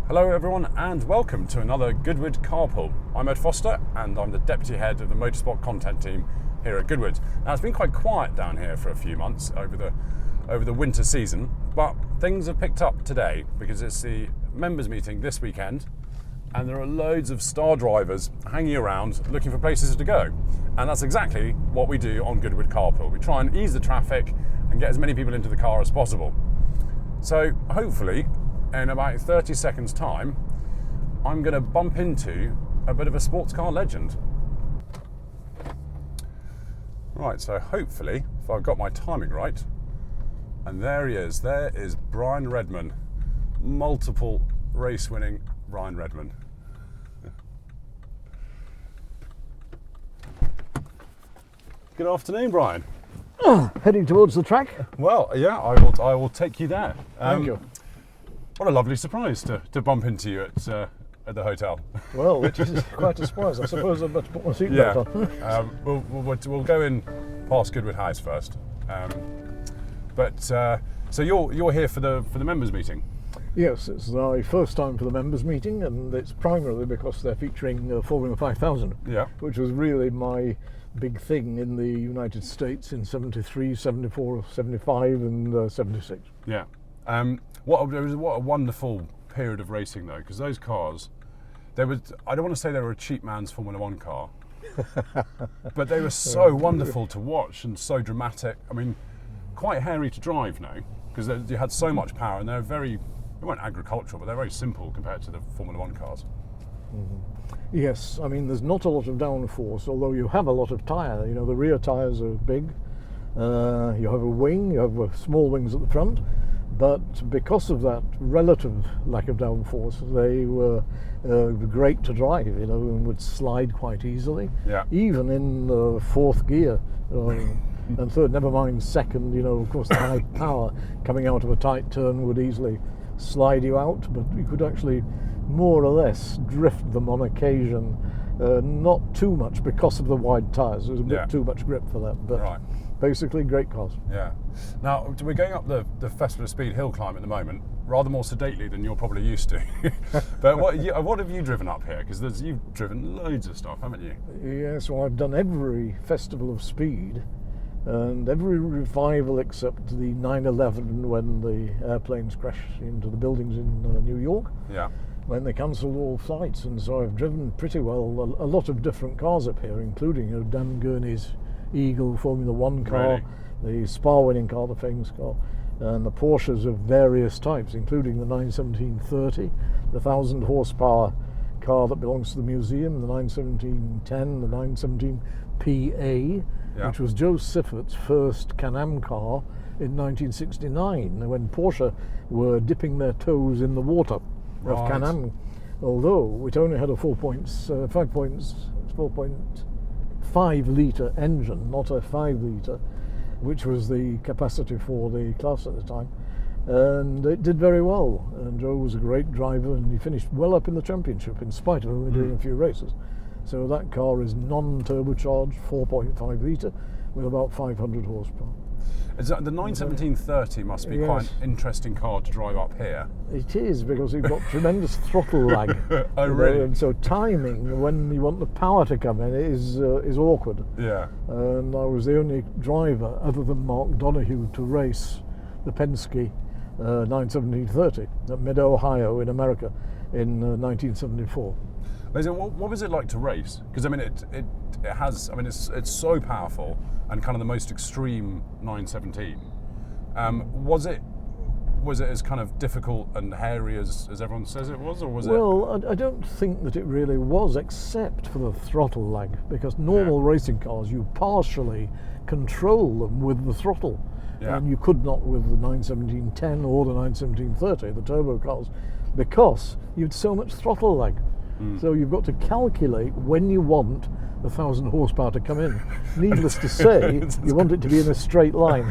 Hello everyone and welcome to another Goodwood Carpool. I'm Ed Foster and I'm the Deputy Head of the Motorsport Content Team here at Goodwood. Now it's been quite quiet down here for a few months over the winter season, but things have picked up today because it's the members meeting this weekend and there are loads of star drivers hanging around looking for places to go. And that's exactly what we do on Goodwood Carpool. We try and ease the traffic and get as many people into the car as possible. So hopefully in about 30 seconds time, I'm going to bump into a bit of a sports car legend. Right, so hopefully, if I've got my timing right, and there he is. There is Brian Redman, multiple race-winning Brian Redman. Good afternoon, Brian. Heading towards the track? Well, yeah, I will take you there. Thank you. What a lovely surprise to bump into you at the hotel. Well, it is quite a surprise. I suppose I'd better put my seatbelt on. We'll go in past Goodwood House first. So you're here for the members meeting? Yes, it's my first time for the members meeting, and it's primarily because they're featuring Formula 5000, which was really my big thing in the United States in 73, 74, 75 and 76. Yeah. What a wonderful period of racing though, because those cars, I don't want to say they were a cheap man's Formula 1 car, but they were so wonderful to watch and so dramatic. I mean, quite hairy to drive now, because you had so much power and they weren't agricultural, but they're very simple compared to the Formula 1 cars. Mm-hmm. Yes, I mean, there's not a lot of downforce, although you have a lot of tyre. You know, the rear tyres are big. You have a wing, you have small wings at the front. But because of that relative lack of downforce, they were great to drive, you know, and would slide quite easily. Yeah. Even in fourth gear and third, never mind second, you know, of course the high power coming out of a tight turn would easily slide you out, but you could actually more or less drift them on occasion. Not too much because of the wide tyres. There was a bit too much grip for that, but basically great cars. Yeah. Now, we're going up the Festival of Speed hill climb at the moment, rather more sedately than you're probably used to. But what have you driven up here? Because you've driven loads of stuff, haven't you? Yes, well, I've done every Festival of Speed and every revival except the 9/11 when the airplanes crashed into the buildings in New York. Yeah. When they cancelled all flights, and so I've driven pretty well a lot of different cars up here, including Dan Gurney's Eagle Formula 1 car, the Spa-winning car, the famous car, and the Porsches of various types, including the 917-30, the 1,000 horsepower car that belongs to the museum, the 917-10, the 917 PA, which was Jo Siffert's first Can-Am car in 1969, when Porsche were dipping their toes in the water of Can-Am, although it only had a 4.5 litre engine, not a 5 litre, which was the capacity for the class at the time, and it did very well. And Joe was a great driver, and he finished well up in the championship in spite of only doing a few races. So that car is non-turbocharged, 4.5 litre, with about 500 horsepower. The 917-30 must be quite an interesting car to drive up here. It is, because you've got tremendous throttle lag. Oh, really? And so timing, when you want the power to come in, is awkward. Yeah. And I was the only driver, other than Mark Donoghue, to race the Penske 917-30 at Mid-Ohio in America in 1974. What was it like to race? Because I mean, it has. I mean, it's so powerful and kind of the most extreme 917. Was it as kind of difficult and hairy as everyone says it was, or was it? Well, I don't think that it really was, except for the throttle lag, because normal racing cars, you partially control them with the throttle, and you could not with the 917-10 or the 917-30, the turbo cars, because you'd so much throttle lag. So you've got to calculate when you want the 1,000 horsepower to come in. Needless to say, you want it to be in a straight line.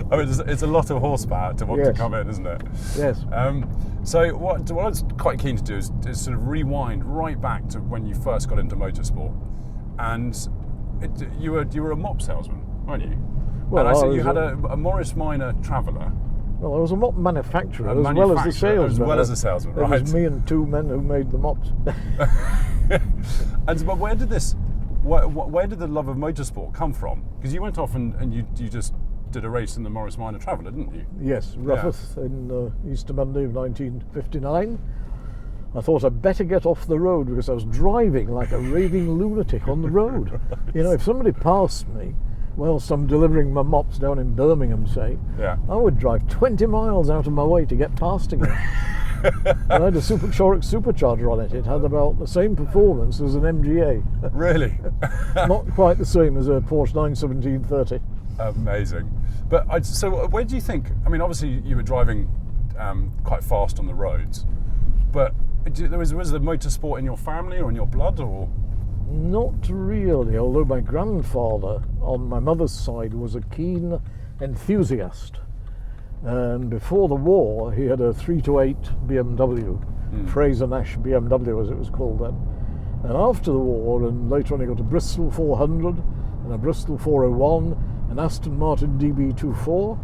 I mean, it's a lot of horsepower to want to come in, isn't it? Yes. So what I was quite keen to do is sort of rewind right back to when you first got into motorsport, and you were a mop salesman, weren't you? Well, and I said you had a Morris Minor Traveller, Well, I was a mop manufacturer as well as the salesman. As well as the salesman, right. It was me and two men who made the mops. But where did the love of motorsport come from? Because you went off and you just did a race in the Morris Minor Traveller, didn't you? Yes, Rougheth in Easter Monday of 1959. I thought I'd better get off the road because I was driving like a raving lunatic on the road. You know, if somebody passed me whilst I'm delivering my mops down in Birmingham, say, I would drive 20 miles out of my way to get past again. I had a supercharger on it. It had about the same performance as an MGA. Really? Not quite the same as a Porsche 917-30. Amazing. But so where do you think, I mean, obviously you were driving quite fast on the roads, but was the motorsport in your family or in your blood, or? Not really, although my grandfather on my mother's side was a keen enthusiast. And before the war, he had a 328 BMW, Fraser Nash BMW as it was called then. And after the war, and later on he got a Bristol 400 and a Bristol 401, an Aston Martin DB24.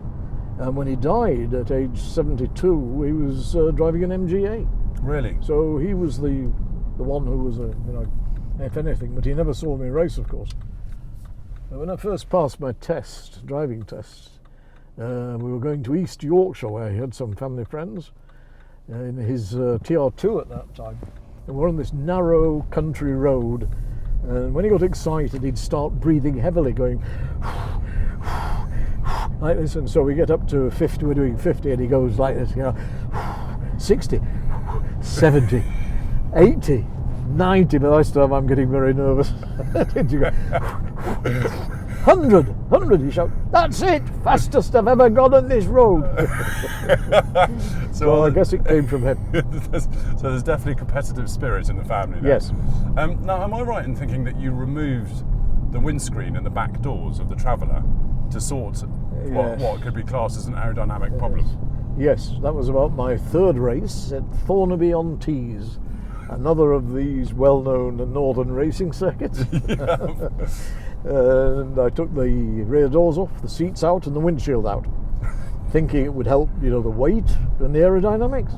And when he died at age 72, he was driving an MGA. Really? So he was the one who was, if anything, but he never saw me race, of course. And when I first passed my driving test, we were going to East Yorkshire where he had some family friends in his TR2 at that time. And we're on this narrow country road, and when he got excited he'd start breathing heavily, going like this, and so we get up to 50, we're doing 50 and he goes like this, 60, 70, 80, 90, by this time I'm getting very nervous. 100, he shouted, "That's it, fastest I've ever gone on this road." So I guess it came from him. So there's definitely competitive spirit in the family now. Yes. Now, am I right in thinking that you removed the windscreen and the back doors of the Traveller to sort what could be classed as an aerodynamic problem? Yes, that was about my third race at Thornaby-on-Tees, another of these well-known northern racing circuits. And I took the rear doors off, the seats out and the windshield out, thinking it would help, the weight and the aerodynamics.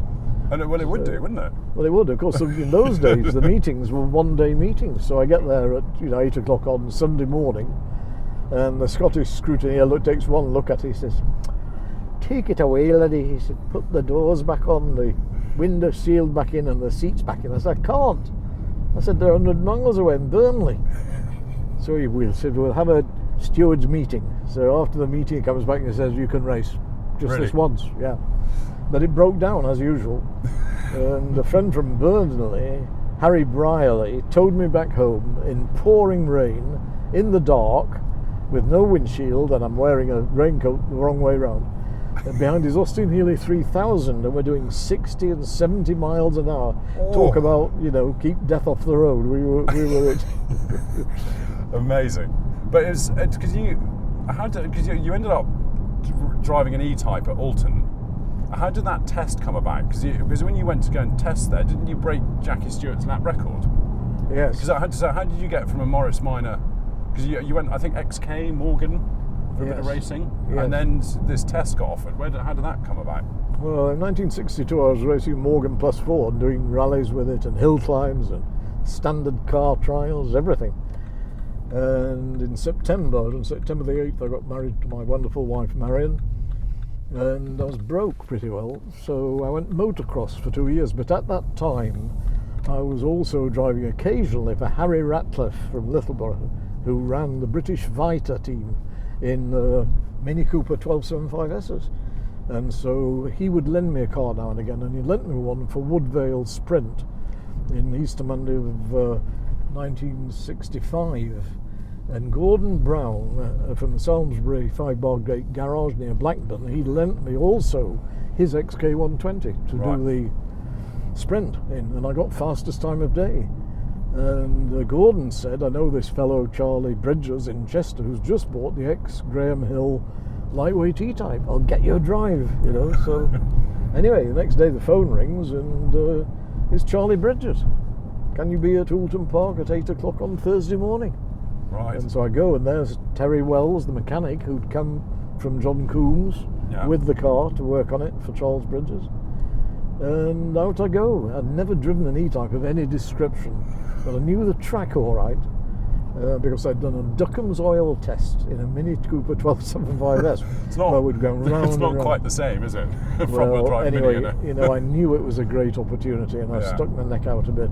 And it would do, wouldn't it? Well, it would, of course. In those days, the meetings were one-day meetings. So I get there at 8 o'clock on Sunday morning, and the Scottish scrutineer takes one look at it. He says, "Take it away, laddie." He said, "Put the doors back on, the window sealed back in, and the seats back in." I said, "I can't." I said, "They're 100 miles away in Burnley." So he said, "We'll have a stewards meeting." So after the meeting, he comes back and says, "You can race just Really? This once." Yeah. But it broke down as usual. And a friend from Burnley, Harry Brierley, towed me back home in pouring rain, in the dark, with no windshield, and I'm wearing a raincoat the wrong way round. And behind his Austin Healey 3000, and we're doing 60 and 70 miles an hour. Oh. Talk about, keep death off the road. We were it. Amazing. But it's because you ended up driving an E-Type at Oulton. How did that test come about? Because when you went to go and test there, didn't you break Jackie Stewart's lap record? Yes. So how did you get from a Morris Minor? Because you went, I think, XK Morgan for a bit of racing, and then this test got offered. How did that come about? Well, in 1962, I was racing Morgan Plus 4 and doing rallies with it, and hill climbs and standard car trials, everything. And on September the 8th, I got married to my wonderful wife Marion, and I was broke pretty well, so I went motocross for 2 years. But at that time I was also driving occasionally for Harry Ratcliffe from Littleborough, who ran the British Vita team in Mini Cooper 1275S's, and so he would lend me a car now and again, and he lent me one for Woodvale Sprint in Easter Monday of 1965. And Gordon Brown from Salisbury 5-bar Gate Garage near Blackburn, he lent me also his XK120 to do the sprint in, and I got fastest time of day. And Gordon said, "I know this fellow Charlie Bridges in Chester who's just bought the ex-Graham Hill lightweight E-Type. I'll get you a drive," So anyway, the next day the phone rings, and it's Charlie Bridges. "Can you be at Oulton Park at 8 o'clock on Thursday morning?" Right. And so I go, and there's Terry Wells, the mechanic, who'd come from John Coombs, with the car to work on it for Charles Bridges. And out I go. I'd never driven an E-Type of any description, but I knew the track all right because I'd done a Duckham's oil test in a Mini Cooper 1275S. It's not, where we'd go round it's not and quite round. the same, is it? Well, anyway, Mini, I knew it was a great opportunity, and I stuck my neck out a bit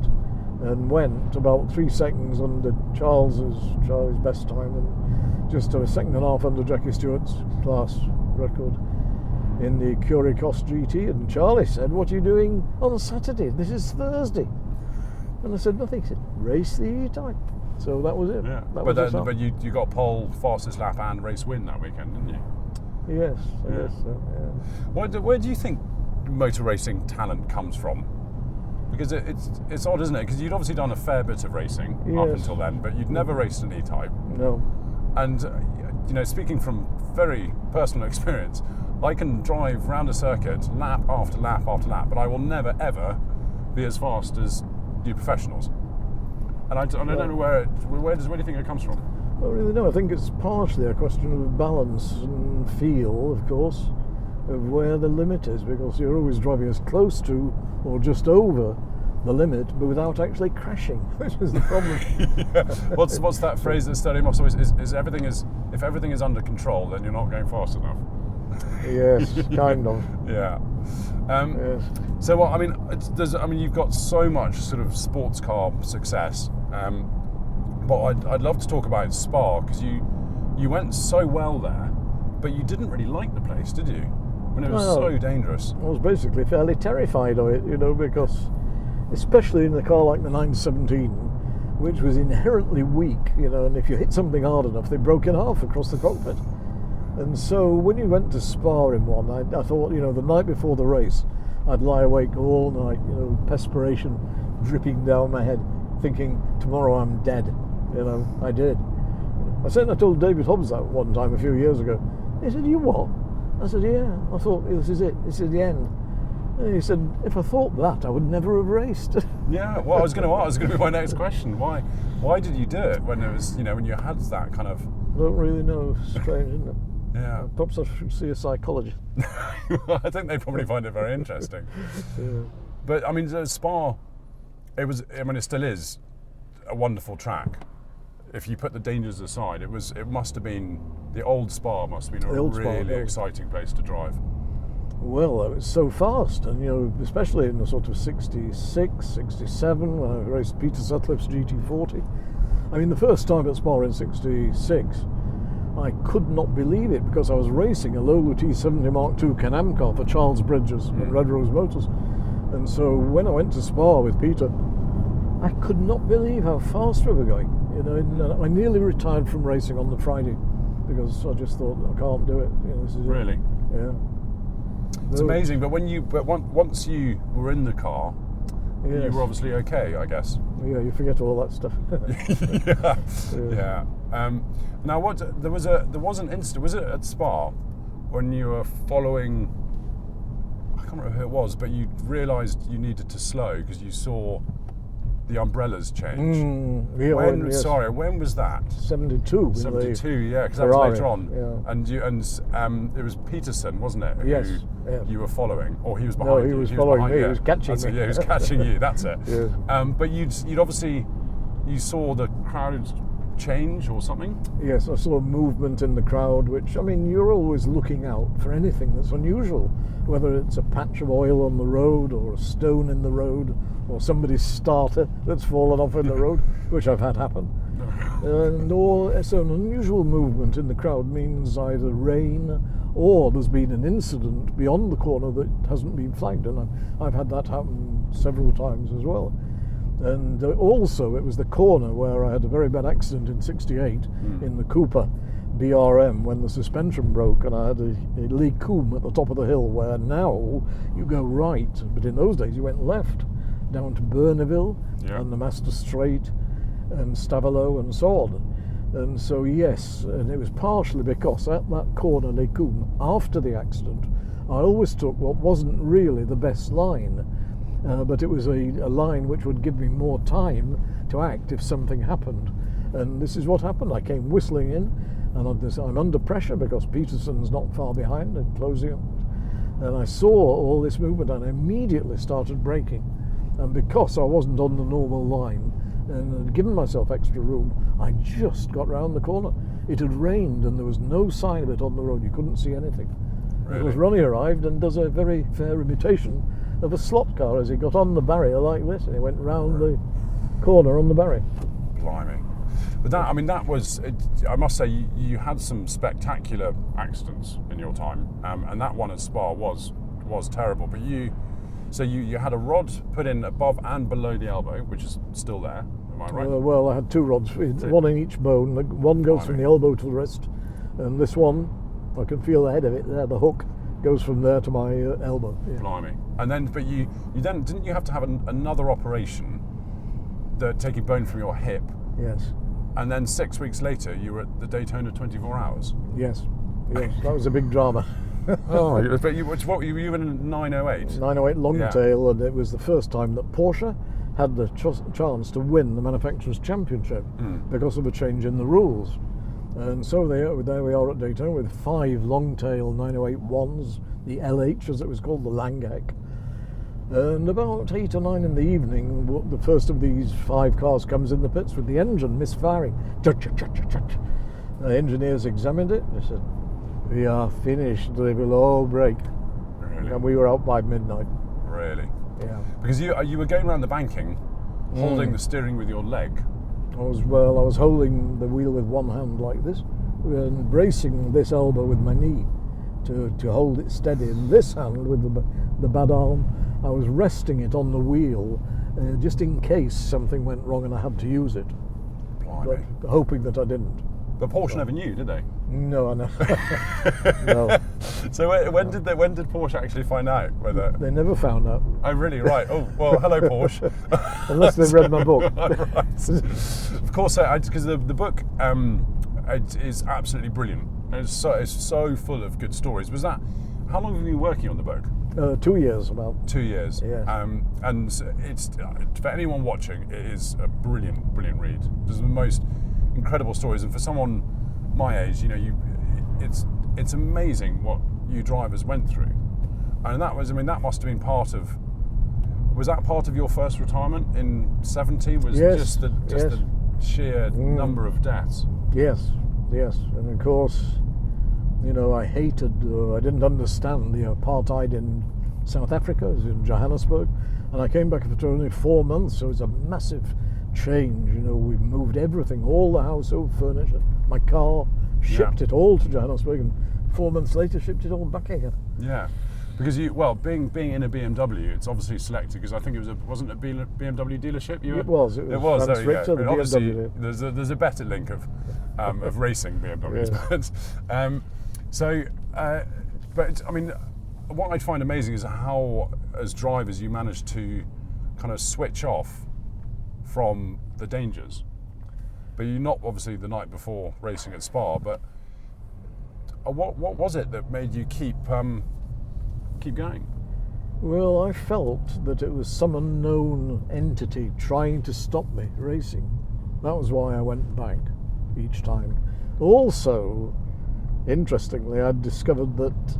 and went about 3 seconds under Charlie's best time, and just a second and a half under Jackie Stewart's class record in the Curios GT. And Charlie said, "What are you doing on Saturday? This is Thursday." And I said, "Nothing." He said, "Race the E-Type." So that was it. Yeah. But you got pole, fastest lap and race win that weekend, didn't you? Yes, Yeah. I guess so, yeah. Where do you think motor racing talent comes from? Because it's odd, isn't it? Because you'd obviously done a fair bit of racing up Yes. until then, but you'd never raced an E-Type. No. And speaking from very personal experience, I can drive round a circuit lap after lap after lap, but I will never ever be as fast as you professionals. And I don't know where do you think it comes from? I don't really know. I think it's partially a question of balance and feel, of course, of where the limit is, because you're always driving as close to or just over the limit, but without actually crashing, which is the problem. Yeah. What's that phrase that Sterling Moss always is if everything is under control, then you're not going fast enough. Yes, kind of. Yeah. Yes. So what I mean, you've got so much sort of sports car success. What I'd love to talk about is Spa, because you went so well there, but you didn't really like the place, did you? When it was so dangerous. I was basically fairly terrified of it, because especially in a car like the 917, which was inherently weak, and if you hit something hard enough, they broke in half across the cockpit. And so when you went to Spa in one, I thought, the night before the race, I'd lie awake all night, perspiration dripping down my head, thinking, tomorrow I'm dead. I did. I told David Hobbs that one time a few years ago. He said, "You what?" I said, "Yeah, I thought this is it. This is the end." And he said, "If I thought that, I would never have raced." Yeah, well, I was going to ask. It was going to be my next question. Why did you do it when it was, when you had that kind of? I don't really know. Strange, isn't it? Yeah. Perhaps I should see a psychologist. I think they probably find it very interesting. Yeah. But I mean, Spa, it still is a wonderful track. If you put the dangers aside, it must have been, the old Spa must have been a really exciting place to drive. Well, it was so fast, and especially in the sort of 66, 67, when I raced Peter Sutcliffe's GT40. I mean, the first time at Spa in 66, I could not believe it, because I was racing a Lolo T70 Mark II Can-Am car for Charles Bridges and Red Rose Motors. And so when I went to Spa with Peter, I could not believe how fast we were going. I nearly retired from racing on the Friday because I just thought, I can't do it. This is Really? It. Yeah. It's amazing, but once you were in the car, Yes. you were obviously okay, I guess. Yeah, you forget all that stuff. Yeah. Now, there was an incident. Was it at Spa when you were following? I can't remember who it was, but you realised you needed to slow because you saw the umbrellas change. When was that? 72. 72, yeah, because that was Ferrari, later on. yeah. And it was Peterson, wasn't it? Yes. Who you were following, or he was behind you? No, he was following me. You. He was catching me. Yeah, he was catching you. That's it. Yes. But you'd obviously, you saw the crowd change or something? Yes, I saw a movement in the crowd, which, you're always looking out for anything that's unusual, whether it's a patch of oil on the road or a stone in the road or somebody's starter that's fallen off in the road, which I've had happen. So an unusual movement in the crowd means either rain or there's been an incident beyond the corner that hasn't been flagged, and I've had that happen several times as well. And also it was the corner where I had a very bad accident in 68 in the Cooper BRM when the suspension broke, and I had a Lee Coombe at the top of the hill, where now you go right, but in those days you went left down to Burneville and the Master Straight and Stavelot and so on. And so yes, and it was partially because at that corner Lee Coombe, after the accident, I always took what wasn't really the best line, but it was a line which would give me more time to act if something happened. And this is what happened. I came whistling in, and I'm under pressure because Peterson's not far behind and closing up. And I saw all this movement and I immediately started braking. And because I wasn't on the normal line and had given myself extra room, I just got round the corner. It had rained and there was no sign of it on the road. You couldn't see anything. Really? Because Ronnie arrived and does a very fair imitation of a slot car as he got on the barrier like this and he went round the corner on the barrier. Blimey. But that was, I must say, you had some spectacular accidents in your time, and that one at Spa was terrible. But you had a rod put in above and below the elbow, which is still there. Am I right? Well, I had two rods, one in each bone. One goes from the elbow to the wrist, and this one, I can feel the head of it there. The hook goes from there to my elbow. Yeah. Blimey. And then, but you then didn't you have to have another operation, taking bone from your hip? Yes. And then 6 weeks later, you were at the Daytona 24 Hours. Yes, that was a big drama. Oh, but you were in a 908? 908 Longtail, and it was the first time that Porsche had the chance to win the Manufacturers' Championship because of a change in the rules. And so there we are at Daytona with 5 Longtail 908 ones, the LH as it was called, the Langheck. And about 8 or 9 in the evening, the first of these 5 cars comes in the pits with the engine misfiring. The engineers examined it. They said, "We are finished. They will all break." Really? And we were out by midnight. Really? Yeah. Because you were going around the banking, holding the steering with your leg. I was holding the wheel with one hand like this, and bracing this elbow with my knee to hold it steady. And this hand with the bad arm, I was resting it on the wheel just in case something went wrong and I had to use it. Blimey. But hoping that I didn't. But Porsche never knew, did they? No, I know. No. So when did Porsche actually find out whether? They never found out. Oh, really? Right. Oh, well, hello, Porsche. Unless they read my book. Right. Of course, because the book it is absolutely brilliant. It's so full of good stories. How long have you been working on the book? 2 years, about. 2 years. Yes. And it's for anyone watching, it is a brilliant read. There's the most incredible stories, and for someone my age, it's amazing what you drivers went through. And that must have been part of. Was that part of your first retirement in '70? Was yes. just the sheer number of deaths? Yes, and of course, I hated, I didn't understand the apartheid in South Africa, it was in Johannesburg, and I came back for only 4 months, so it was a massive change. We moved everything, all the household furniture, my car, shipped it all to Johannesburg, and 4 months later shipped it all back again. Yeah, because being in a BMW, it's obviously selected, because I think wasn't a BMW dealership? It was. There you go. And obviously, there's a better link of racing BMWs. Yeah. But I mean, what I find amazing is how, as drivers, you manage to kind of switch off from the dangers. But you're not obviously the night before racing at Spa. But what was it that made you keep going? Well, I felt that it was some unknown entity trying to stop me racing. That was why I went back each time. Also, interestingly, I'd discovered that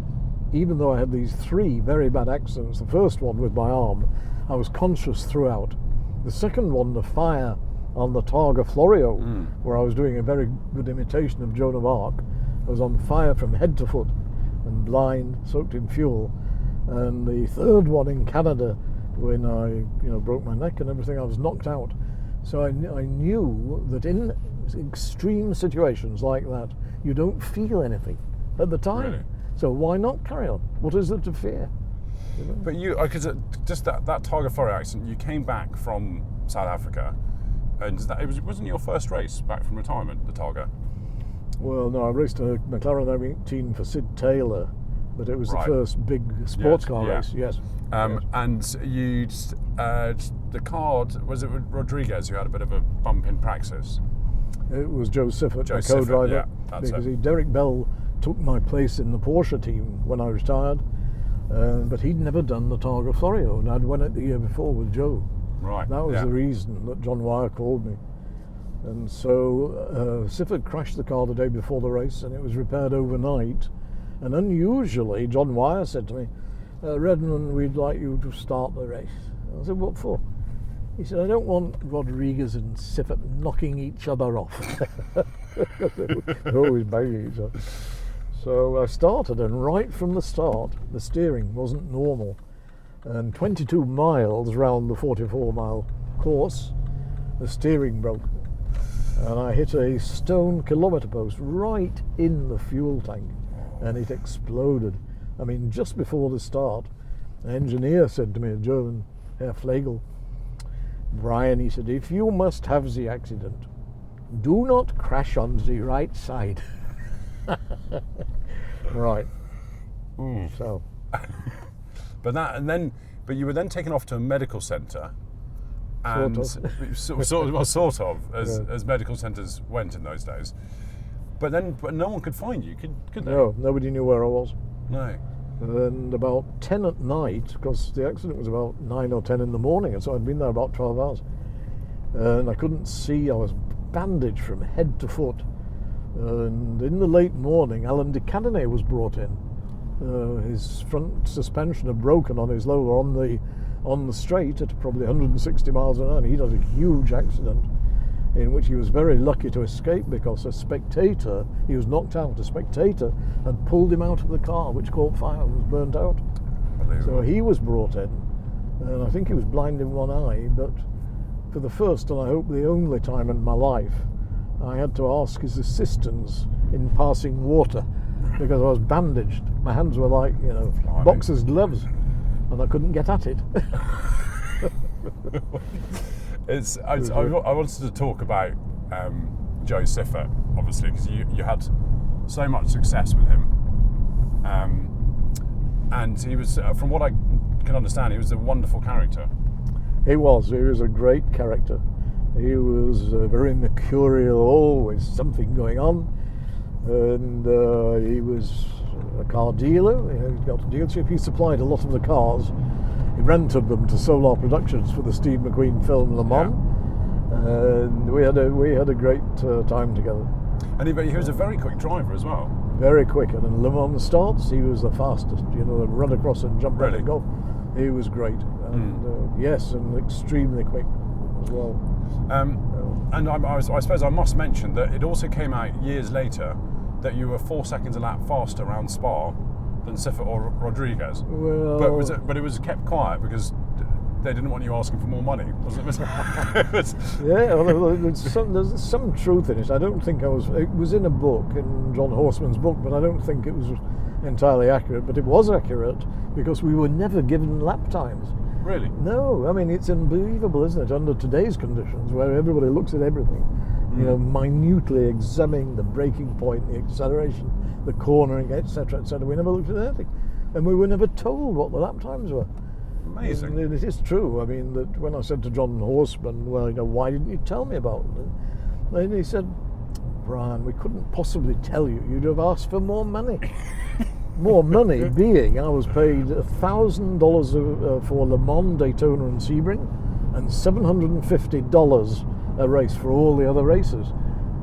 even though I had these 3 very bad accidents, the first one with my arm, I was conscious throughout. The second one, the fire on the Targa Florio, where I was doing a very good imitation of Joan of Arc, I was on fire from head to foot and blind, soaked in fuel. And the third one in Canada, when I broke my neck and everything, I was knocked out. So I knew that in extreme situations like that, you don't feel anything at the time. Really? So why not carry on? What is there to fear? But because just that Targa Florio accident, you came back from South Africa, and wasn't your first race back from retirement, the Targa? Well, no, I raced a McLaren 18 for Sid Taylor, but it was the first big sports car race. Yes. And the car, was it Rodriguez who had a bit of a bump in praxis? It was Jo Siffert, my Siffert, co-driver, that's because it. Derek Bell took my place in the Porsche team when I retired, but he'd never done the Targa Florio, and I'd won it the year before with Joe. Right. That was the reason that John Wyer called me. And so Siffert crashed the car the day before the race, and it was repaired overnight. And unusually, John Wyer said to me, Redman, we'd like you to start the race. I said, what for? He said, I don't want Rodriguez and Siffert knocking each other off. They're always banging each other. So I started, and right from the start, the steering wasn't normal. And 22 miles round the 44-mile course, the steering broke. And I hit a stone kilometre post right in the fuel tank, and it exploded. I mean, just before the start, the engineer said to me, a German, Herr Flegel, Brian, he said, if you must have the accident, do not crash on the right side. Right. So. But you were then taken off to a medical centre. And sort of, as medical centres went in those days. But no one could find you, could they? No, nobody knew where I was. No. And about 10 at night, because the accident was about 9 or 10 in the morning, and so I'd been there about 12 hours. And I couldn't see, I was bandaged from head to foot. And in the late morning, Alan de Cadenet was brought in. His front suspension had broken on his lower on the straight at probably 160 miles an hour. And he'd had a huge accident in which he was very lucky to escape, because a spectator, he was knocked out, a spectator had pulled him out of the car, which caught fire and was burnt out. So he was brought in, and I think he was blind in one eye, but for the first, and I hope the only time in my life, I had to ask his assistance in passing water, because I was bandaged. My hands were like, boxer's gloves, and I couldn't get at it. I wanted to talk about Jo Siffert, obviously, because you had so much success with him, and he was, from what I can understand, he was a wonderful character. He was a great character. He was very mercurial, always something going on, and he was a car dealer. He got a dealership. He supplied a lot of the cars. He rented them to Solar Productions for the Steve McQueen film Le Mans, and we had a great time together. And he was a very quick driver as well. Very quick, and in Le Mans starts, he was the fastest. Run across and jump right and go. He was great, and yes, and extremely quick as well. And I suppose I must mention that it also came out years later that you were 4 seconds a lap faster around Spa than Siffert or Rodriguez. Well, but it was kept quiet because they didn't want you asking for more money, wasn't it? Yeah, well, there's some truth in it. I don't think it was in a book, in John Horseman's book, but I don't think it was entirely accurate. But it was accurate because we were never given lap times. Really? No, I mean, it's unbelievable, isn't it, under today's conditions where everybody looks at everything, minutely examining the braking point, the acceleration, the cornering, etc., etc. We never looked at anything, and we were never told what the lap times were. Amazing. And it is true. I mean, that when I said to John Horseman, well, why didn't you tell me about it? And he said, Brian, we couldn't possibly tell you. You'd have asked for more money. More money being, I was paid $1,000 for Le Mans, Daytona and Sebring, and $750 a race for all the other races.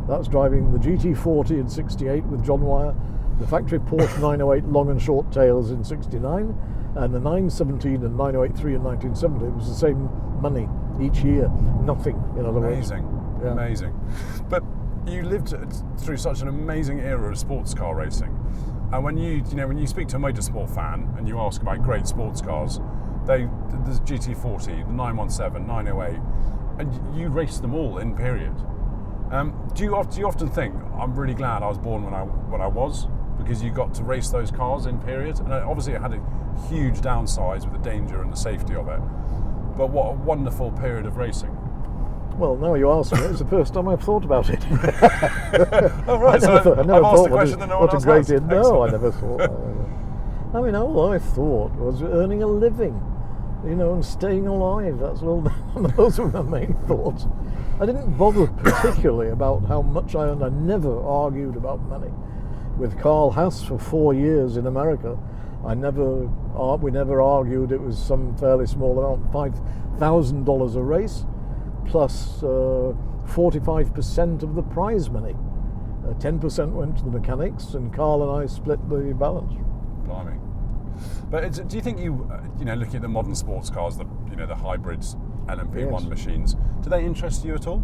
That's driving the GT40 in 68 with John Wyer, the factory Porsche 908 long and short tails in 69, and the 917 and 908-3 in 1970. It was the same money each year. Nothing, in other words. Amazing. But you lived through such an amazing era of sports car racing. And when you speak to a motorsport fan and you ask about great sports cars, there's GT40, the 917, 908, and you race them all in period. Do you often think, I'm really glad I was born when I was, because you got to race those cars in period? And obviously it had a huge downsides with the danger and the safety of it. But what a wonderful period of racing. Well, now you ask me, it's the first time I've thought about it. Oh, right. I never I've asked thought the question that no one else has. No, I never thought. I mean, all I thought was earning a living, and staying alive. Those were my main thoughts. I didn't bother particularly about how much I earned. I never argued about money. With Carl Haas for 4 years in America, we never argued. It was some fairly small amount, $5,000 a race. plus 45% of the prize money. 10% went to the mechanics, and Carl and I split the balance. Blimey. But do you think looking at the modern sports cars, the hybrids, LMP1 machines, do they interest you at all?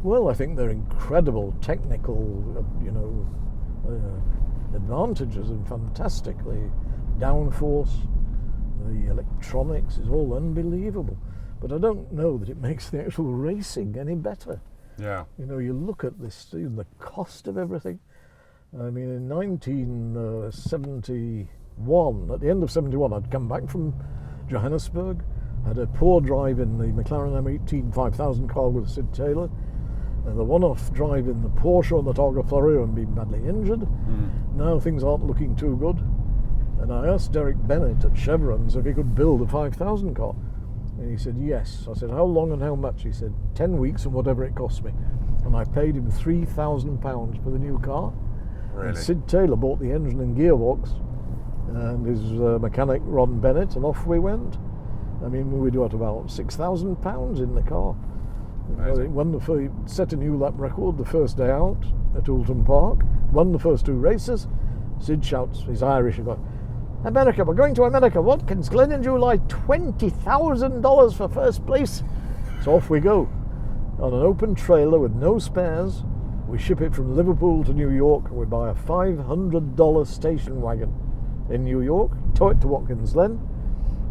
Well, I think they're incredible technical, advantages and fantastic. The downforce, the electronics is all unbelievable. But I don't know that it makes the actual racing any better. Yeah. You look at this, the cost of everything. I mean, in 1971, at the end of 71, I'd come back from Johannesburg, had a poor drive in the McLaren M18 5000 car with Sid Taylor, and the one-off drive in the Porsche on the Targa Florio and been badly injured. Now things aren't looking too good. And I asked Derek Bennett at Chevron's if he could build a 5000 car. And he said, yes. I said, how long and how much? He said, 10 weeks and whatever it cost me. And I paid him £3,000 for the new car. Really? And Sid Taylor bought the engine and gearbox, and his mechanic Ron Bennett, and off we went. I mean, we do at about £6,000 in the car. He set a new lap record the first day out at Oulton Park, won the first 2 races. Sid shouts, he's Irish, he goes, America, we're going to America. Watkins Glen in July, $20,000 for first place. So off we go. On an open trailer with no spares, we ship it from Liverpool to New York. We buy a $500 station wagon in New York, tow it to Watkins Glen.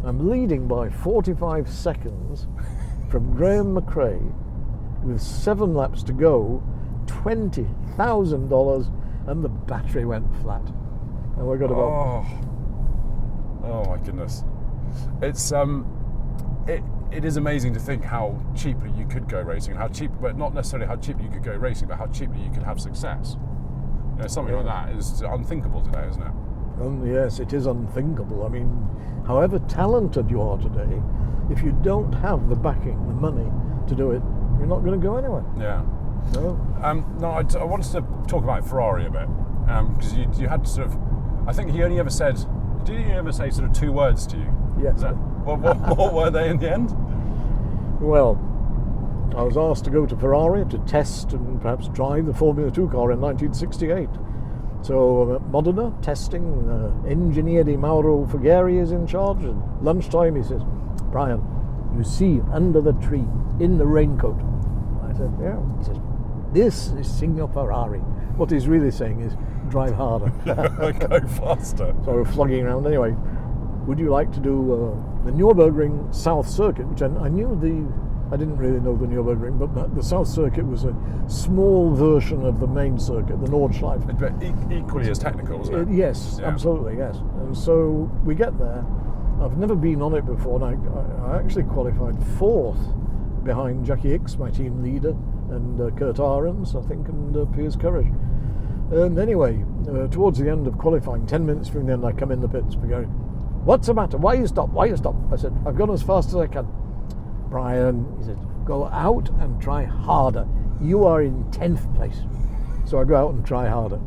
I'm leading by 45 seconds from Graham McRae with 7 laps to go, $20,000, and the battery went flat. And we got about... Oh my goodness! It's it is amazing to think how cheaply you could go racing, and but not necessarily how cheaply you could go racing, but how cheaply you can have success. Something like that is unthinkable today, isn't it? Yes, it is unthinkable. I mean, however talented you are today, if you don't have the backing, the money to do it, you're not going to go anywhere. Yeah. No. I wanted to talk about Ferrari a bit, because you had sort of, I think he only ever said. Did he ever say sort of 2 words to you? Yes. What were they in the end? Well, I was asked to go to Ferrari to test and perhaps drive the Formula 2 car in 1968. So I'm at Modena testing. Engineer Di Mauro Fugari is in charge. And lunchtime he says, Brian, you see under the tree in the raincoat. I said, yeah. He says, this is Signor Ferrari. What he's really saying is, drive harder. Go faster. So we're flogging around. Anyway, would you like to do the Nürburgring South Circuit, which I didn't really know the Nürburgring, but the South Circuit was a small version of the main circuit, the Nordschleife. But equally as technical, wasn't it? Yes, yeah. Absolutely, yes. And so we get there. I've never been on it before, and I actually qualified 4th behind Jackie Hicks, my team leader, and Kurt Ahrens, I think, and Piers Courage. And anyway, towards the end of qualifying, 10 minutes from the end, I come in the pits, going, what's the matter? Why you stop? I said, I've gone as fast as I can. Brian, he said, go out and try harder. You are in 10th place. So I go out and try harder.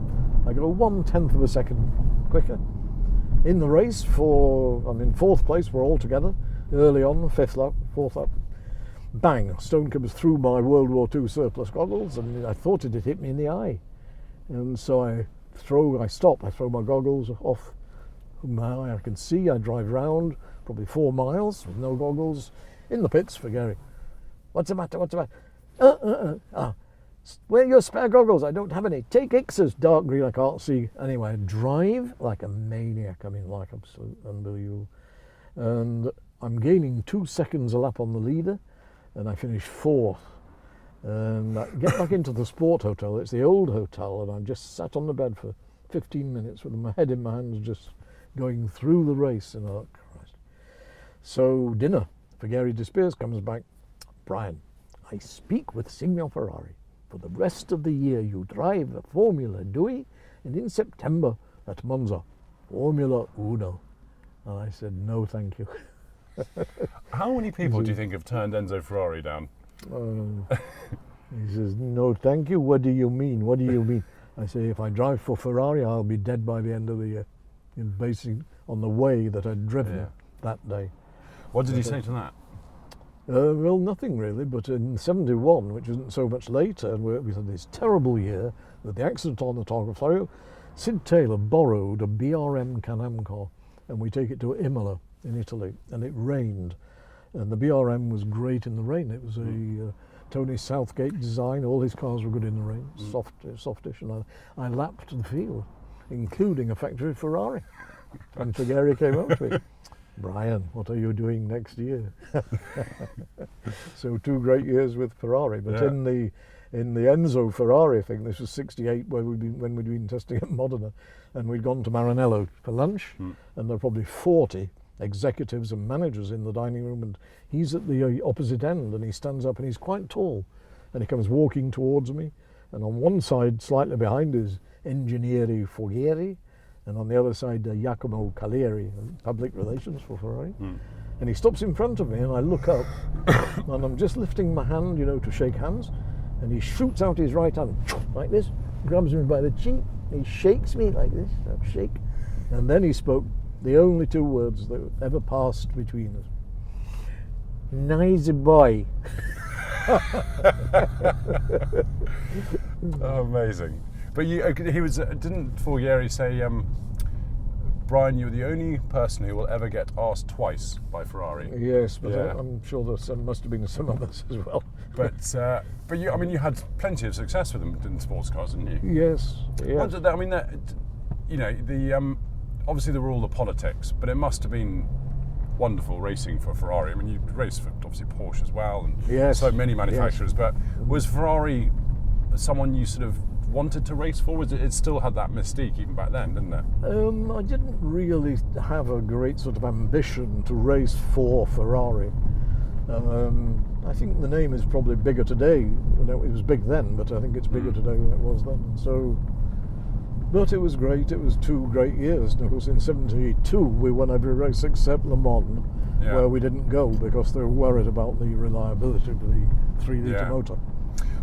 I go 1/10 of a second quicker. In the race, I'm in 4th place, we're all together. Early on, 5th lap, 4th lap. Bang, stone comes through my World War II surplus goggles, and I thought it had hit me in the eye. And so I stop, I throw my goggles off my eye. I can see, I drive round probably 4 miles with no goggles in the pits for Gary. What's the matter? Where are your spare goggles? I don't have any. Take X's, dark green, I can't see. Anyway, I drive like a maniac. I mean, like absolute unbelievable. And I'm gaining 2 seconds a lap on the leader, and I finish 4th. And I get back into the sport hotel. It's the old hotel, and I just sat on the bed for 15 minutes with my head in my hands, just going through the race. And I thought, Christ. So dinner for Gary Despiers comes back. Brian, I speak with Signor Ferrari. For the rest of the year, you drive a Formula Due, and in September at Monza, Formula Uno. And I said, no, thank you. How many people do you think have turned Enzo Ferrari down? He says, no, thank you. What do you mean? What do you mean? I say, if I drive for Ferrari, I'll be dead by the end of the year. Basically, on the way that I'd driven that day. What did he say to that? Well, nothing really, but in '71, which isn't so much later, we had this terrible year with the accident on the Targa Florio. Sid Taylor borrowed a BRM Can-Am car, and we take it to Imola in Italy, and it rained. And the BRM was great in the rain. It was a Tony Southgate design. All his cars were good in the rain, softish, and I lapped the field, including a factory Ferrari. And Ferrari came up to me. Brian, what are you doing next year? So 2 great years with Ferrari, but in the Enzo Ferrari thing, this was '68 when we'd been testing at Modena, and we'd gone to Maranello for lunch, and there were probably 40 executives and managers in the dining room, and he's at the opposite end, and he stands up, and he's quite tall, and he comes walking towards me, and on one side, slightly behind, is Ingegnere Foghieri, and on the other side, Giacomo Calieri, public relations for Ferrari. And he stops in front of me, and I look up, and I'm just lifting my hand, to shake hands, and he shoots out his right hand, like this, grabs me by the cheek, he shakes me like this, shake, and then he spoke the only 2 words that ever passed between us. Nice boy. Oh, amazing. But didn't Forghieri say, Brian, you're the only person who will ever get asked twice by Ferrari? Yes, but I'm sure there must have been some others as well. But you had plenty of success with them in sports cars, didn't you? Yes. Obviously there were all the politics, but it must have been wonderful racing for Ferrari. I mean, you raced for obviously Porsche as well, and so many manufacturers. But was Ferrari someone you sort of wanted to race for? It still had that mystique even back then, didn't it? I didn't really have a great sort of ambition to race for Ferrari. I think the name is probably bigger today. It was big then, but I think it's bigger today than it was then. But it was great. It was 2 great years. And of course, in '72, we won every race except Le Mans, where we didn't go because they were worried about the reliability of the 3-litre motor.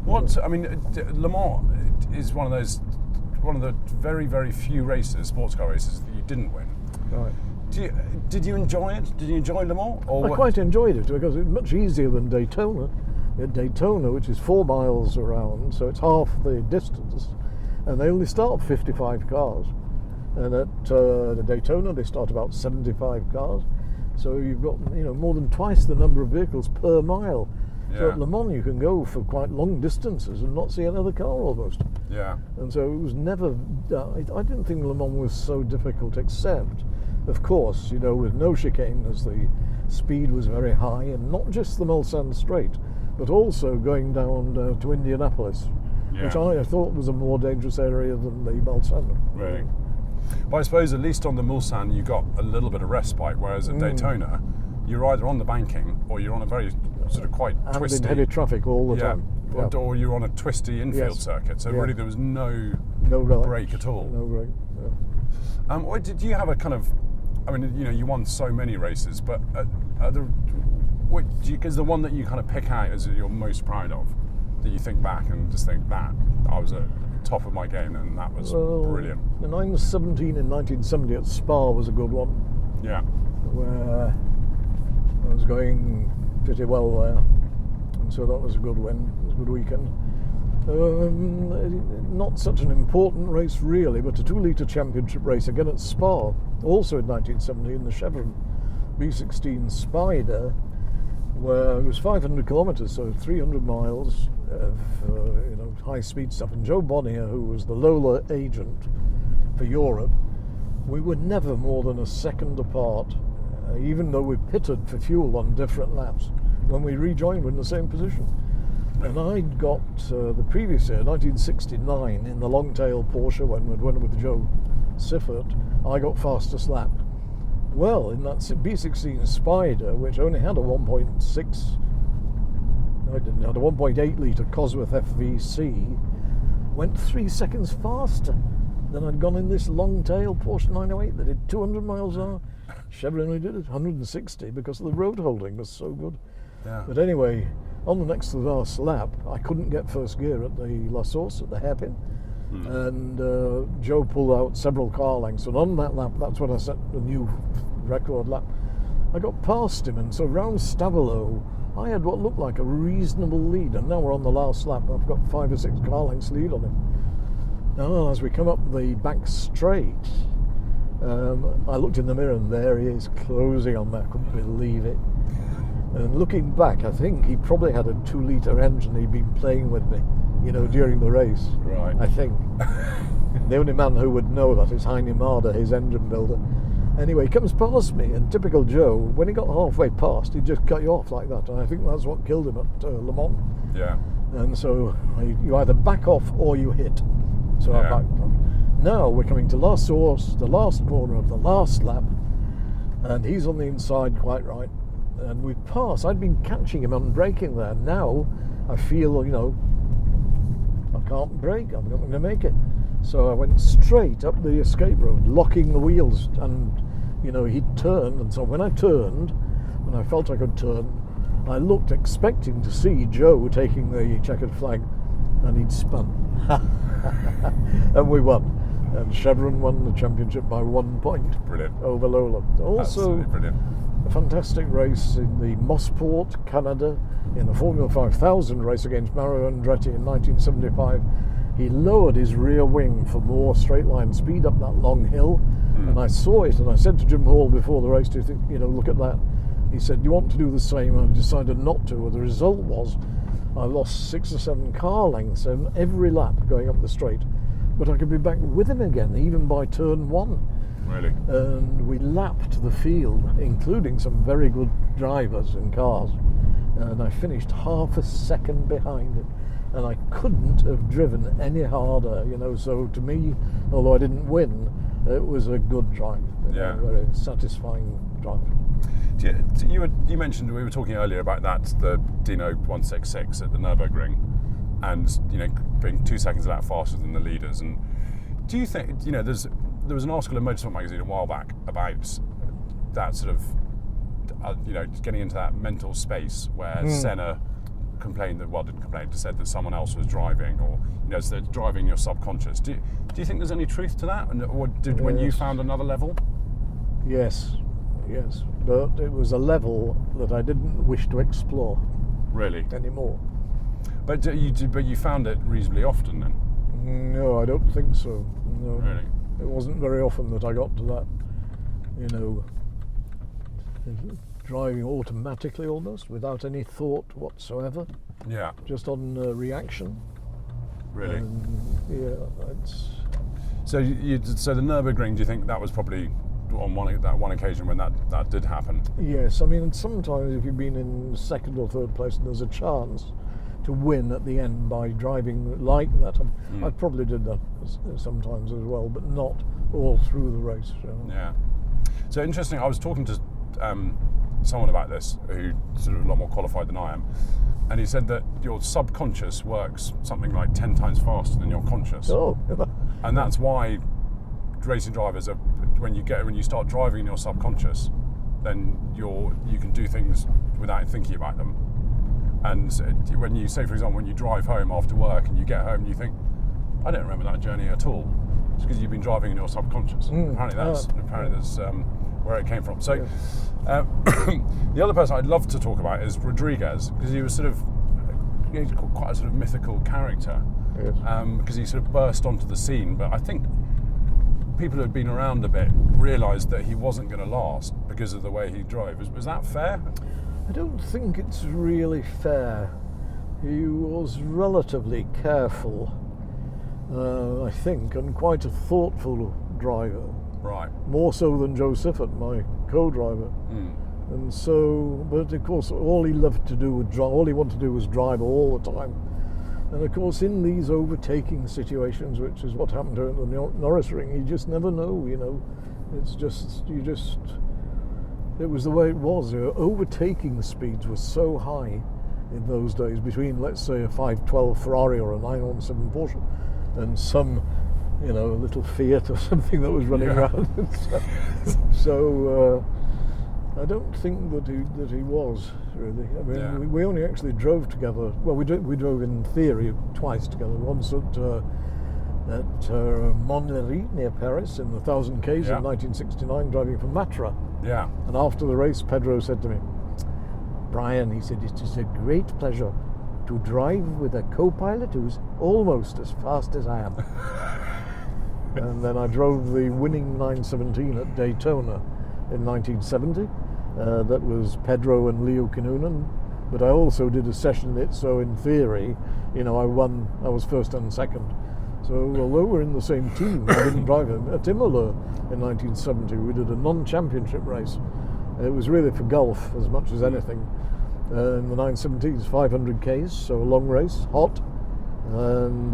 Le Mans is one of the very, very few races, sports car races, that you didn't win. Right. Did you enjoy it? Did you enjoy Le Mans? I quite enjoyed it because it's much easier than Daytona. At Daytona, which is 4 miles around, so it's half the distance, and they only start 55 cars. And at the Daytona, they start about 75 cars. So you've got more than twice the number of vehicles per mile. So at Le Mans, you can go for quite long distances and not see another car almost. Yeah. And so it was never. I didn't think Le Mans was so difficult, except, of course, with no chicane, as the speed was very high, and not just the Mulsanne Straight, but also going down to Indianapolis, which I thought was a more dangerous area than the Mulsanne. Really? But I suppose at least on the Mulsanne you got a little bit of respite, whereas at Daytona you're either on the banking or you're on a very sort of quite twisty... And in heavy traffic all the time. Or you're on a twisty infield circuit, so really there was no break at all. No break, Did you have a kind of... you won so many races, but is the one that you kind of pick out as you're most proud of, that you think back and just think that I was at the top of my game and that was brilliant? The 917 in 1970 at Spa was a good one. Yeah. Where I was going pretty well there, and so that was a good win. It was a good weekend. Not such an important race really, but a 2-litre championship race again at Spa, also in 1970 in the Chevron B16 Spider, where it was 500 kilometres, so 300 miles of high-speed stuff. And Joe Bonnier, who was the Lola agent for Europe, we were never more than a second apart, even though we pitted for fuel on different laps. When we rejoined, we were in the same position. And I'd got the previous year, 1969, in the long-tail Porsche, when we'd won with Jo Siffert, I got fastest lap. Well, in that B16 Spider, which only had a 1.8 litre Cosworth FVC, went 3 seconds faster than I'd gone in this long-tail Porsche 908 that did 200 miles an hour. Chevron only did it 160 because the road holding was so good. Yeah. But anyway, on the next to last lap, I couldn't get first gear at the La Source, at the hairpin. And Joe pulled out several car lengths, and on that lap, that's when I set the new record lap. I got past him, and so round Stavelot, I had what looked like a reasonable lead, and now we're on the last lap. I've got 5 or 6 car lengths lead on him. Now, as we come up the back straight, I looked in the mirror, and there he is, closing on me. I couldn't believe it. And looking back, I think he probably had a 2-litre engine he'd been playing with me, during the race. Right. I think. The only man who would know that is Heine Marder, his engine builder. Anyway, he comes past me, and typical Joe, when he got halfway past, he'd just cut you off like that, and I think that's what killed him at Le Mans. Yeah. And so you either back off or you hit. So I backed off. Now we're coming to last source, the last corner of the last lap, and he's on the inside quite right. And we pass. I'd been catching him on braking there. Now I feel, I can't brake. I'm not going to make it. So I went straight up the escape road, locking the wheels, and he'd turned. And so when I turned, when I felt I could turn, I looked expecting to see Joe taking the checkered flag, and he'd spun. And we won. And Chevron won the championship by 1 point. Brilliant. Over Lowland. Also, absolutely brilliant. A fantastic race in the Mossport, Canada, in the Formula 5000 race against Mario Andretti in 1975. He lowered his rear wing for more straight line speed up that long hill, and I saw it, and I said to Jim Hall before the race, "Do you think, look at that?" He said, "You want to do the same?" And I decided not to. Well, the result was I lost 6 or 7 car lengths in every lap going up the straight, but I could be back with him again, even by turn 1. Really? And we lapped the field, including some very good drivers and cars, and I finished half a second behind him, and I couldn't have driven any harder, so to me, although I didn't win, it was a good drive. Yeah. A very satisfying drive. You mentioned, we were talking earlier about the Dino 166 at the Nürburgring, and being 2 seconds a lap faster than the leaders. And do you think there was an article in Motorsport magazine a while back about that sort of getting into that mental space where Senna said that someone else was driving, or so driving your subconscious. Do you think there's any truth to that, or when you found another level? Yes, but it was a level that I didn't wish to explore. Really? Anymore. But you found it reasonably often then? No, I don't think so. No. Really? It wasn't very often that I got to that, driving automatically almost, without any thought whatsoever. Yeah. Just on reaction. Really? It's... So the Nürburgring, do you think that was probably on that one occasion when that did happen? Yes, I mean, sometimes if you've been in 2nd or 3rd place and there's a chance to win at the end by driving like that, I probably did that sometimes as well, but not all through the race. Yeah. So interesting, I was talking to someone about this who's sort of a lot more qualified than I am, and he said that your subconscious works something like 10 times faster than your conscious. Oh. And that's why racing drivers are, when you start driving in your subconscious, then you can do things without thinking about them. And when you say, for example, when you drive home after work and you get home and you think, I don't remember that journey at all, it's because you've been driving in your subconscious. Apparently that's where it came from. So the other person I'd love to talk about is Rodriguez, because he was sort of he's quite a sort of mythical character. Yes. Because he sort of burst onto the scene, but I think people who had been around a bit realised that he wasn't going to last because of the way he drove. Was that fair? I don't think it's really fair. He was relatively careful, I think, and quite a thoughtful driver. Right. More so than Jo Siffert, my co-driver. And so, but of course, all he wanted to do was drive all the time. And of course, in these overtaking situations, which is what happened to him at the Norris Ring, you just never know, It's just, it was the way it was. Overtaking speeds were so high in those days, between, let's say, a 512 Ferrari or a 917 Porsche and some, little Fiat or something that was running around. So I don't think that he was, really. I mean, we only actually drove together. Well, we drove in theory twice together. Once at Montlhéry near Paris in the 1000 Ks in 1969, driving for Matra. Yeah. And after the race, Pedro said to me, Brian, he said, it is a great pleasure to drive with a co-pilot who's almost as fast as I am. And then I drove the winning 917 at Daytona in 1970. That was Pedro and Leo Kinnunen. But I also did a session in it, so in theory, I was first and second. So although we're in the same team, I didn't drive him. At Imola in 1970, we did a non-championship race. It was really for golf as much as anything. In the 917s, 500 Ks, so a long race, hot. And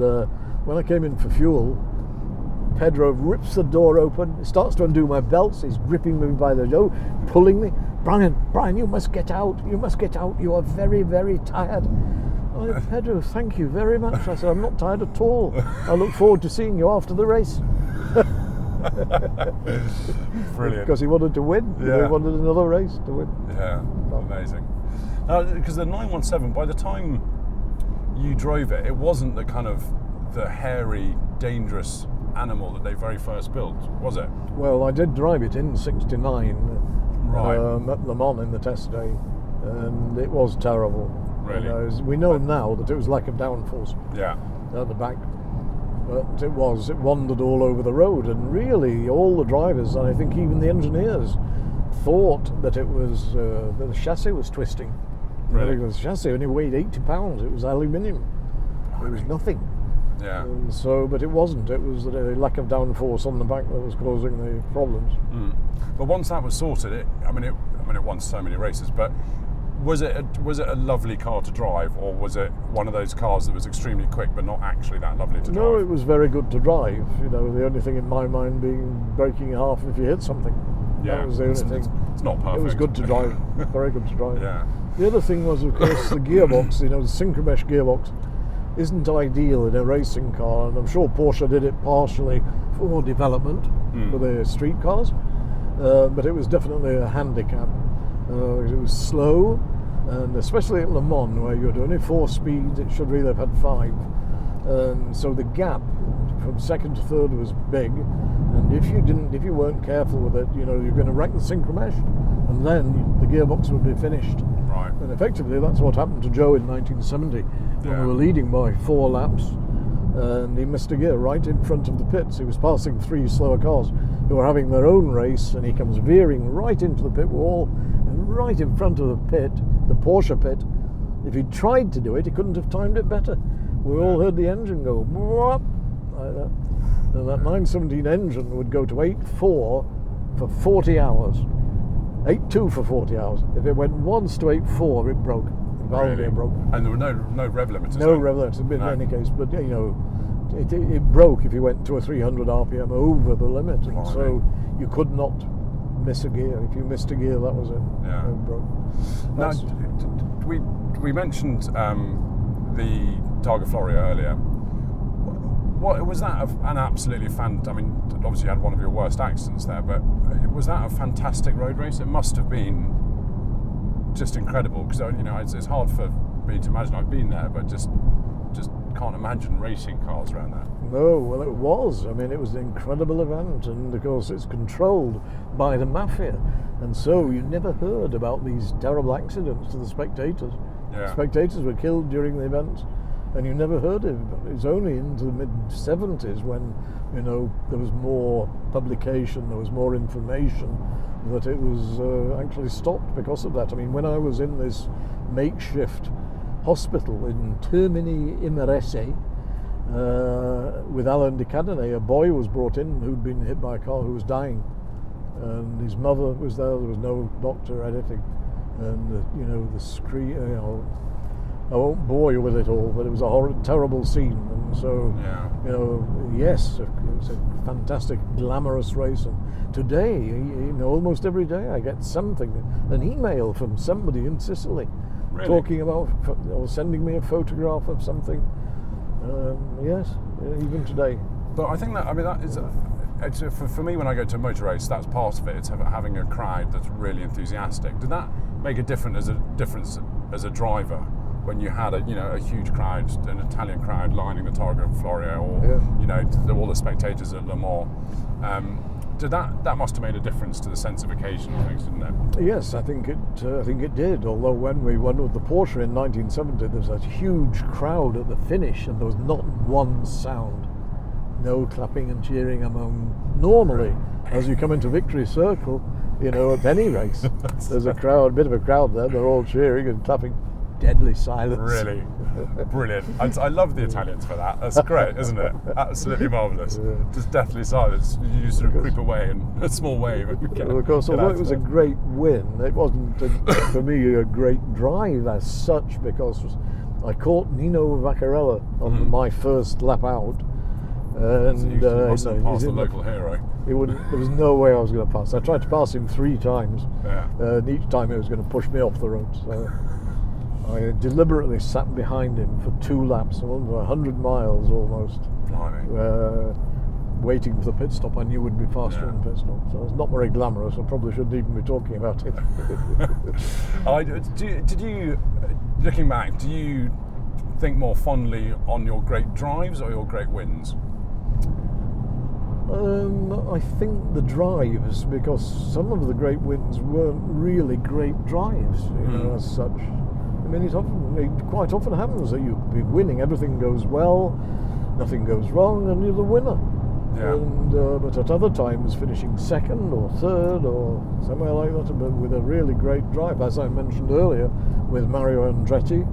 when I came in for fuel, Pedro rips the door open, he starts to undo my belts, he's gripping me by the nose, pulling me. Brian, you must get out, you are very, very tired. I said, Pedro, thank you very much. I said, I'm not tired at all. I look forward to seeing you after the race. Brilliant. Because he wanted to win. Yeah. He wanted another race to win. Yeah, amazing. Because the 917, by the time you drove it, it wasn't the hairy, dangerous animal that they very first built, was it? Well, I did drive it in '69 Right. At Le Mans in the test day, and it was terrible. Really? We know now that it was lack of downforce at the back, but it wandered all over the road, and really all the drivers, and I think even the engineers, thought that it was that the chassis was twisting. Really? The chassis only weighed 80 pounds. It was aluminium. It was nothing. Yeah. But it wasn't. It was the lack of downforce on the back that was causing the problems. But once that was sorted, it won so many races. But was it a lovely car to drive, or was it one of those cars that was extremely quick but not actually that lovely to drive? No, it was very good to drive. The only thing in my mind being breaking half if you hit something. Yeah. That was the only thing. It's not perfect. It was good to drive. Very good to drive. Yeah. The other thing was, of course, the gearbox. The synchromesh gearbox isn't ideal in a racing car, and I'm sure Porsche did it partially for development for their street cars, but it was definitely a handicap. It was slow, and especially at Le Mans, where you had only 4 speeds, it should really have had 5. And so the gap from second to third was big, and if you weren't careful with it, you're going to wreck the synchromesh, and then the gearbox would be finished. Right. And effectively, that's what happened to Joe in 1970 when we were leading by 4 laps, and he missed a gear right in front of the pits. He was passing 3 slower cars who were having their own race, and he comes veering right into the pit wall and right in front of the pit, the Porsche pit. If he'd tried to do it, he couldn't have timed it better. We all heard the engine go whoop, like that. And that 917 engine would go to 8.4 for 40 hours. 8.2 for 40 hours. If it went once to 8.4, it broke. The valve gear broke. And there were no rev limiters? No rev limiters in any case, but it broke if you went to a 300 RPM over the limit, and so you could not miss a gear. If you missed a gear, that was it. Yeah. It broke. Now, we mentioned the Targa Florio earlier. What was that an absolutely obviously you had one of your worst accidents there, but was that a fantastic road race? It must have been just incredible, because it's hard for me to imagine. I've been there, but just can't imagine racing cars around there. No, well, it was. It was an incredible event, and of course it's controlled by the mafia, and so you never heard about these terrible accidents to the spectators. Yeah. Spectators were killed during the event, and you never heard of it. It was only into the mid-70s when there was more publication, there was more information, that it was actually stopped because of that. When I was in this makeshift hospital in Termini Imerese with Alain de Cadenet, a boy was brought in who'd been hit by a car who was dying, and his mother was there. There was no doctor or anything, and the screen. I won't bore you with it all, but it was a terrible scene, and so yes, it was a fantastic, glamorous race. And today, almost every day, I get an email from somebody in Sicily, really? Talking about or sending me a photograph of something. Yes, even today. But I think that is for me when I go to a motor race, that's part of it. It's having a crowd that's really enthusiastic. Did that make a difference as a driver? When you had a huge crowd, an Italian crowd lining the Targa Florio, or all the spectators at Le Mans, that must have made a difference to the sense of occasion and things, didn't it? Yes, I think it did. Although when we won with the Porsche in 1970, there was a huge crowd at the finish, and there was not one sound, no clapping and cheering among. Normally, as you come into Victory Circle, at any race, there's a bit of a crowd there. They're all cheering and clapping. Deadly silence. Really brilliant. I love the Italians for that. That's great, isn't it? Absolutely marvellous. Yeah. Just deathly silence. You sort of creep away in a small wave. Well, of course, although it was a great win, it wasn't for me a great drive as such, because I caught Nino Vaccarella on my first lap out, and so you mustn't pass the local hero. He wouldn't. There was no way I was going to pass. I tried to pass him 3 times, and each time he was going to push me off the road. So I deliberately sat behind him for 2 laps, 100 miles almost, waiting for the pit stop. I knew would be faster than the pit stop, so it's not very glamorous. I probably shouldn't even be talking about it. Did you, looking back, do you think more fondly on your great drives or your great wins? I think the drives, because some of the great wins weren't really great drives, as such. I mean, it quite often happens that you'll be winning, everything goes well, nothing goes wrong, and you're the winner. Yeah. And but at other times, finishing second or third or somewhere like that, but with a really great drive, as I mentioned earlier, with Mario Andretti,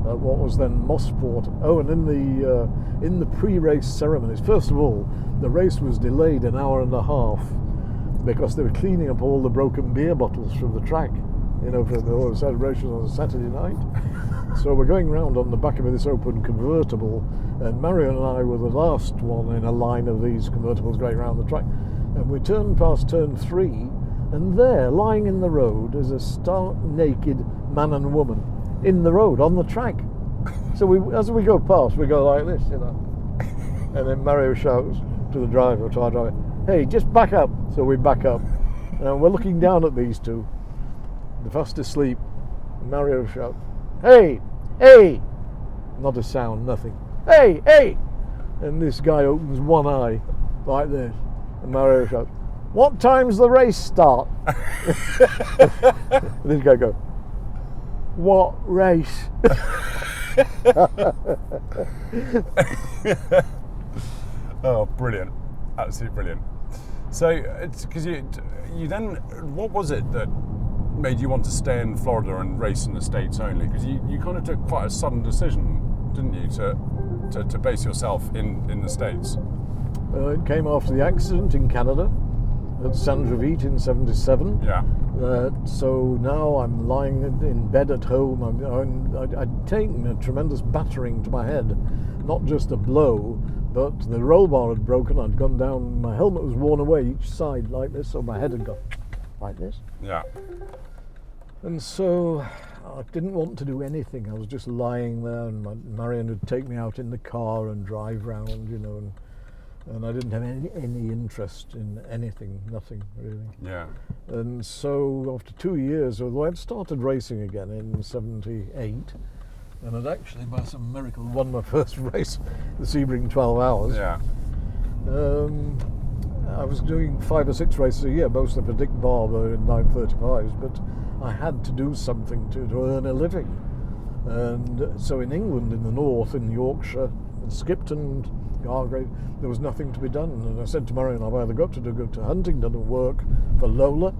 what was then Mossport. Oh, and in the pre-race ceremonies, first of all, the race was delayed an hour and a half because they were cleaning up all the broken beer bottles from the track, for the celebrations on a Saturday night. So we're going round on the back of this open convertible, and Mario and I were the last one in a line of these convertibles going around the track. And we turned past turn 3, and there, lying in the road, is a stark naked man and woman in the road, on the track. So as we go past, we go like this, And then Mario shouts to our driver, "Hey, just back up." So we back up, and we're looking down at these two. They're fast asleep. Mario shouts, "Hey, hey!" Not a sound, nothing. "Hey, hey!" And this guy opens one eye, like this. And Mario shouts, "What time's the race start?" And this guy goes, "What race?" Oh, brilliant. Absolutely brilliant. So, it's because you then, what was it that made you want to stay in Florida and race in the States only? Because you kind of took quite a sudden decision, didn't you, to base yourself in the States? It came after the accident in Canada at San Jovite in 77. Yeah. So now I'm lying in bed at home. I'd taken a tremendous battering to my head, not just a blow, but the roll bar had broken. I'd gone down, my helmet was worn away each side like this, so my head had gone like this. Yeah. And so I didn't want to do anything. I was just lying there, and Marion would take me out in the car and drive round, and I didn't have any interest in anything, nothing really. Yeah. And so after 2 years, although I'd started racing again in 78, and I'd actually, by some miracle, won my first race, the Sebring 12 Hours. Yeah. I was doing 5 or 6 races a year, mostly for Dick Barber in 935s, but I had to do something to earn a living. And so in England, in the north, in Yorkshire, in Skipton, Gargrave, there was nothing to be done. And I said to Marion, I've either got to go to Huntingdon and work for Lola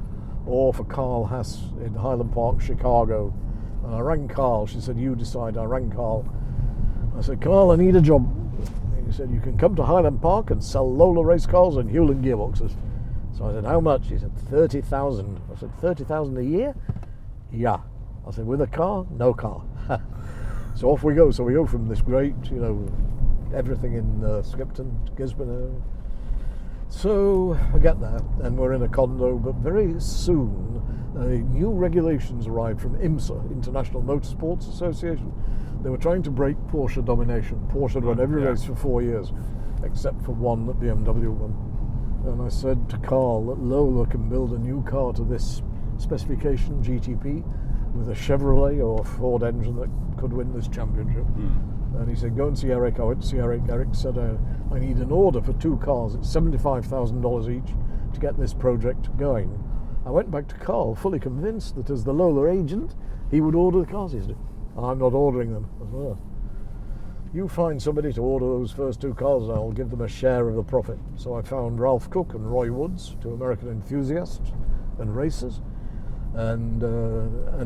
or for Carl Haas in Highland Park, Chicago. And I rang Carl. She said, "You decide." I rang Carl. I said, "Carl, I need a job." He said, "You can come to Highland Park and sell Lola race cars and Hewland gearboxes." So I said, "How much?" He said, 30,000. I said, 30,000 a year? Yeah. I said, "With a car?" "No car." So off we go. So we go from this great, everything in Skipton, Gisborne area. So I get there, and we're in a condo, but very soon new regulations arrived from IMSA, International Motorsports Association. They were trying to break Porsche domination. Porsche had won every race for 4 years, except for one that BMW won. And I said to Carl that Lola can build a new car to this specification, GTP, with a Chevrolet or a Ford engine that could win this championship. And he said, "Go and see Eric." I went to see Eric. Eric said, "I need an order for 2 cars. It's $75,000 each. to get this project going. I went back to Carl, fully convinced that as the Lola agent, he would order the cars. He said, I'm not ordering them. I said, well, you find somebody to order those first 2 cars and I'll give them a share of the profit. So I found Ralph Cook and Roy Woods, 2 American enthusiasts and racers, and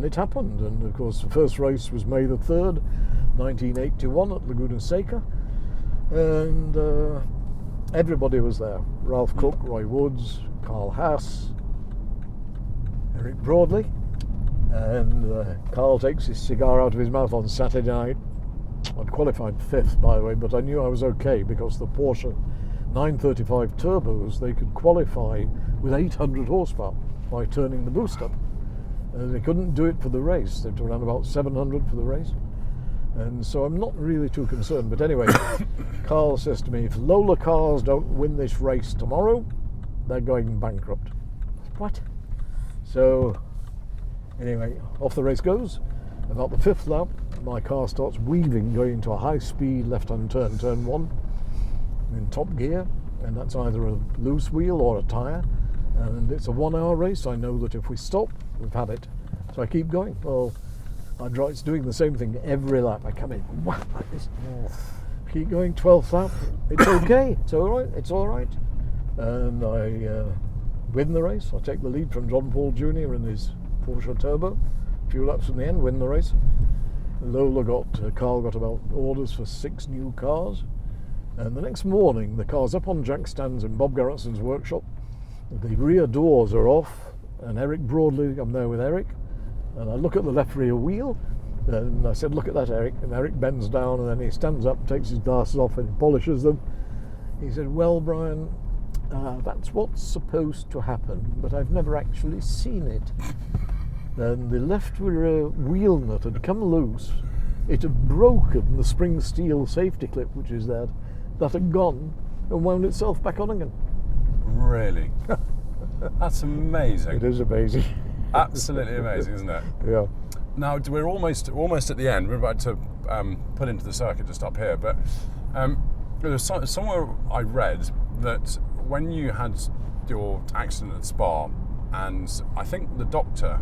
it happened. And of course the first race was May the 3rd, 1981 at Laguna Seca, and everybody was there. Ralph Cook, Roy Woods, Carl Haas, Eric Broadley, and Carl takes his cigar out of his mouth on Saturday night. I'd qualified 5th, by the way, but I knew I was okay because the Porsche 935 turbos, they could qualify with 800 horsepower by turning the boost up. They couldn't do it for the race. They ran about 700 for the race. And so I'm not really too concerned. But anyway, Carl says to me, if Lola cars don't win this race tomorrow, they're going bankrupt. What? So anyway, off the race goes. About the 5th lap, my car starts weaving, going into a high-speed left-hand turn, turn 1, in top gear, and that's either a loose wheel or a tyre. And it's a 1-hour race. I know that if we stop, we've had it. So I keep going. Well, it's doing the same thing every lap. I come in, whap, like this. Keep going, 12th lap. It's okay. It's all right. It's all right. And I win the race. I take the lead from John Paul Jr. in his Porsche Turbo. A few laps from the end, win the race. Carl got about orders for 6 new cars. And the next morning, the car's up on jack stands in Bob Garrettson's workshop. The rear doors are off, and Eric Broadley, I'm there with Eric, and I look at the left rear wheel, and I said, look at that, Eric. And Eric bends down, and then he stands up, takes his glasses off, and polishes them. He said, well, Brian, that's what's supposed to happen, but I've never actually seen it. And the left rear wheel nut had come loose. It had broken the spring steel safety clip, which is there. That had gone and wound itself back on again. Really? That's amazing. It is amazing. Absolutely amazing, isn't it? Yeah. Now, we're almost at the end. We're about to pull into the circuit just up here, but there was somewhere I read that when you had your accident at Spa, and I think the doctor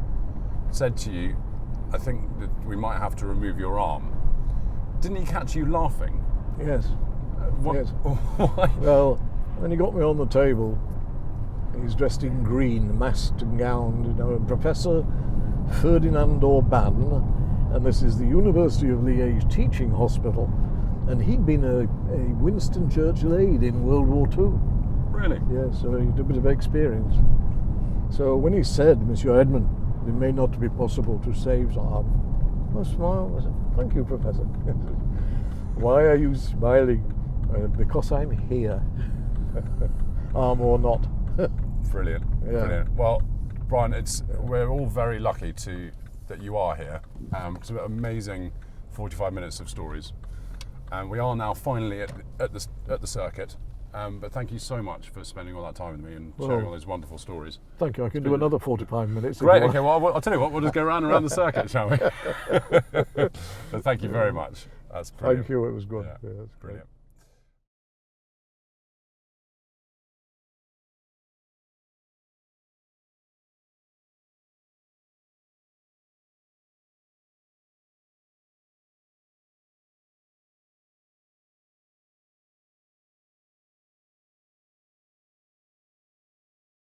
said to you, I think that we might have to remove your arm. Didn't he catch you laughing? Yes. Yes. Why? Well, when he got me on the table, he's dressed in green, masked and gowned, Professor Ferdinand Orban, and this is the University of Liège Teaching Hospital, and he'd been a Winston Churchill aide in World War II. Really? Yeah, so he had a bit of experience. So when he said, Monsieur Edmond, it may not be possible to save his arm, I smiled. I said, thank you, Professor. Why are you smiling? Because I'm here. Arm or not. Brilliant. Yeah. Brilliant. Well, Brian, we're all very lucky that you are here. It's an amazing 45 minutes of stories. And we are now finally at the circuit. But thank you so much for spending all that time with me and sharing all those wonderful stories. Thank you. I can do another 45 minutes. Great. Okay. Well, I'll tell you what. We'll just go round and around the circuit, shall we? But thank you very much. That's brilliant. Thank you. It was good. Yeah, that's brilliant.